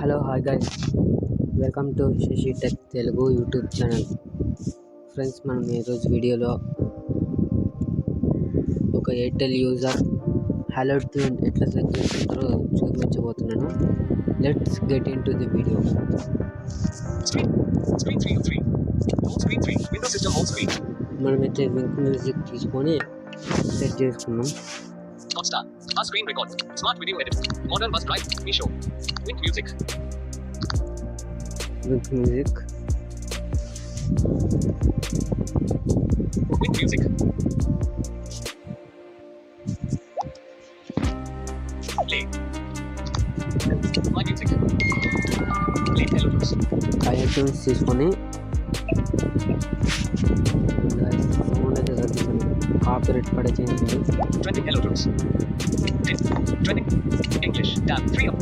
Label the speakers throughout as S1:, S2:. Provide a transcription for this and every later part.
S1: Hello hi guys, welcome to Shashi tech Telugu YouTube channel. Friends, మనం ఈరోజు వీడియోలో ఒక ఎయిర్టెల్ యూజర్ హలో ట్యూన్ ఎట్లా సెట్ చేసుకుంటారో చూపించబోతున్నాను. Let's get into the video. మనమైతే వింక్ మ్యూజిక్ తీసుకొని సెట్ చేసుకున్నాం.
S2: Hotstar, our screen record, smart video edit, modern bus drive, Misho, Wink Music.
S1: Wink Music.
S2: Wink Music. Play. My music. Play Hello Tunes.
S1: iTunes తీసుకొని sound అయితే తగ్గించండి, copyright పడే చేయండి.
S2: Trending Hello Tunes. Trending English tab 3 up.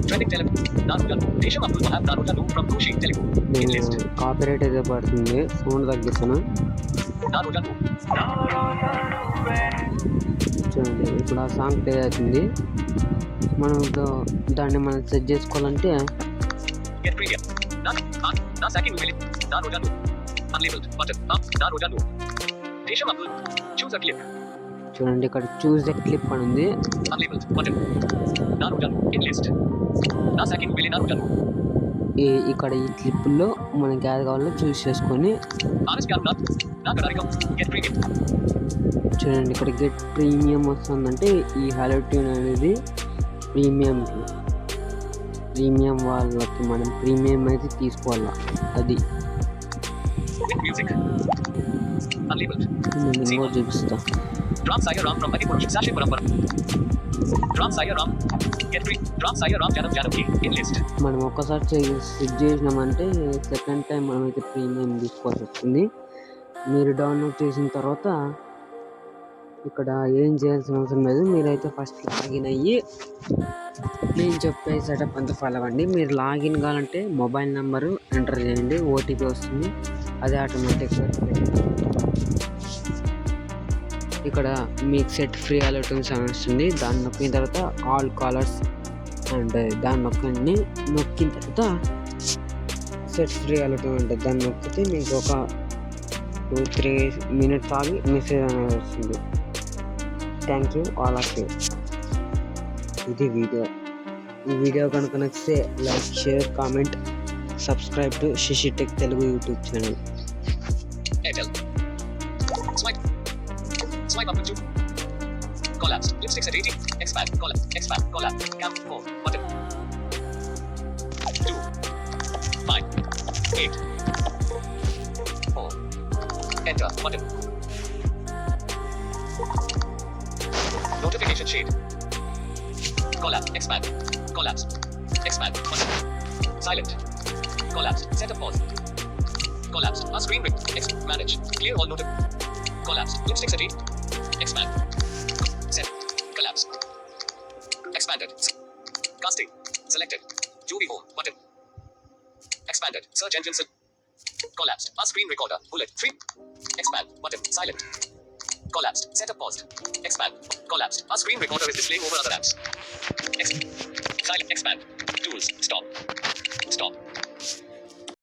S2: Trending Telugu Naruto Desham Abdul Wahab Naruto from Kushi Telugu.
S1: నేను copyright అయితే పడుతుంది, sound తగ్గిస్తాను.
S2: Naruto
S1: చూడండి, ఇప్పుడు ఆ సాంగ్ ప్లే అవుతుంది. మనం దాన్ని మనం సెట్ చేసుకోవాలంటే
S2: get premium. Na second will Naruto unlabeled button Naruto Desham Abdul choose a clip.
S1: చూడండి, ఇక్కడ చూస్ ద క్లిప్ అని ఉంది.
S2: Unlabeled button Naruto in list. Na second will Naruto.
S1: ఇక్కడ ఈ క్లిప్లో మనకి ఏది కావాలో చూస్ చేసుకొని చూడండి, ఇక్కడ గెట్ ప్రీమియం వస్తుందంటే ఈ హలో ట్యూన్ అనేది ప్రీమియం వాళ్ళకి మనం ప్రీమియం అయితే తీసుకోవాలా. అది నేను చూపిస్తా.
S2: Ram Saya Ram from Manipur Sashi Parampara. Ram Saya Ram get free. Ram Saya Ram Janam in list.
S1: మనం ఒక్కసారి సెట్ చేసినామంటే సెకండ్ టైం మనమైతే ప్రీమియం తీసుకోవాల్సి వస్తుంది. మీరు డౌన్లోడ్ చేసిన తర్వాత ఇక్కడ ఏం చేయాల్సిన అవసరం లేదు. మీరైతే ఫస్ట్ లాగిన్ అయ్యి నేను చెప్పే సెటప్ అంతా ఫాలో అవ్వండి. మీరు లాగిన్ కావాలంటే మొబైల్ నెంబరు ఎంటర్ చేయండి, ఓటీపీ వస్తుంది, అదే ఆటోమేటిక్గా ఇక్కడ మీకు సెట్ ఫ్రీ హలో ట్యూన్స్ అని వస్తుంది. దాన్ని నొక్కిన తర్వాత ఆల్ కాలర్స్ అండ్ దాన్ని నొక్కిన తర్వాత సెట్ ఫ్రీ హలో ట్యూన్ అంటే దాన్ని నొక్కితే మీకు ఒక 2-3 మినిట్స్ ఆగి మెసేజ్ అనేది వస్తుంది. Thank you all of you. ఇది వీడియో. ఈ వీడియో కనుక నచ్చితే like, share, comment, subscribe to Shashi tech Telugu YouTube channel.
S2: Swipe up to 2. Collapse. Lipsticks at 80. Expand. Collapse. Cam 4. Button. 2. 5. 8. 4. Enter. Button. Notification shade. Collapse. Expand. Button. Silent. Collapse. Set up pause. Collapse. A screen manage. Clear all Collapse. Lipsticks at 8. Expand. Set. Collapse. Expanded. Casting. Selected. Judy Home. Button. Expanded. Search engine. Collapsed. A screen recorder. Bullet. 3. Expand. Button. Silent. Collapsed. Setup paused. Expand. Collapsed. A screen recorder is displaying over other apps. Silent. Expand. Tools. Stop.